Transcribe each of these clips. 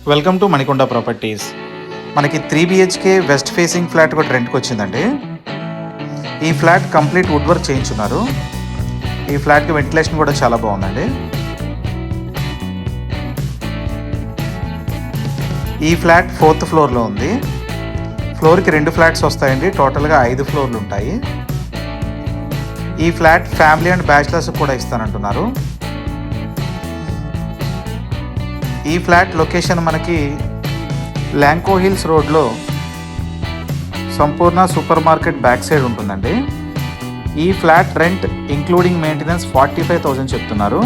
Welcome to Manikonda properties. మనకి 3 BHK west facing flat కూడా రెంట్కి వచ్చిందండి. ఈ ఫ్లాట్ కంప్లీట్ వుడ్ వర్క్ చేయించున్నారు. ఈ ఫ్లాట్కి వెంటిలేషన్ కూడా చాలా బాగుందండి. ఈ ఫ్లాట్ 4th ఫ్లోర్లో ఉంది. ఫ్లోర్కి 2 ఫ్లాట్స్ వస్తాయండి. టోటల్గా 5 ఫ్లోర్లు ఉంటాయి. ఈ ఫ్లాట్ ఫ్యామిలీ అండ్ బ్యాచిలర్స్ కూడా ఇస్తానంటున్నారు. ఈ ఫ్లాట్ లొకేషన్ మనకి ల్యాంకో హిల్స్ రోడ్లో సంపూర్ణ సూపర్ మార్కెట్ బ్యాక్ సైడ్ ఉంటుందండి. ఈ ఫ్లాట్ రెంట్ ఇంక్లూడింగ్ మెయింటెనెన్స్ 45,000 చెప్తున్నారు.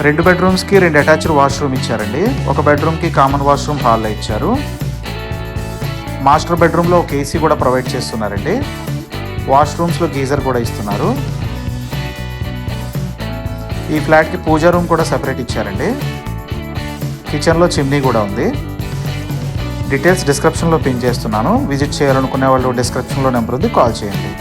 2 బెడ్రూమ్స్కి 2 అటాచ్డ్ వాష్రూమ్ ఇచ్చారండి. ఒక బెడ్రూమ్కి కామన్ వాష్రూమ్ హాల్లో ఇచ్చారు. మాస్టర్ బెడ్రూమ్లో ఒక ఏసీ కూడా ప్రొవైడ్ చేస్తున్నారండి. వాష్రూమ్స్లో గీజర్ కూడా ఇస్తున్నారు. ఈ ఫ్లాట్కి పూజా రూమ్ కూడా సెపరేట్ ఇచ్చారండి. కిచెన్లో చిమ్నీ కూడా ఉంది. డీటెయిల్స్ డిస్క్రిప్షన్లో పిన్ చేస్తున్నాను. విజిట్ చేయాలనుకునే వాళ్ళు డిస్క్రిప్షన్లో నెంబర్ ఉంది, కాల్ చేయండి.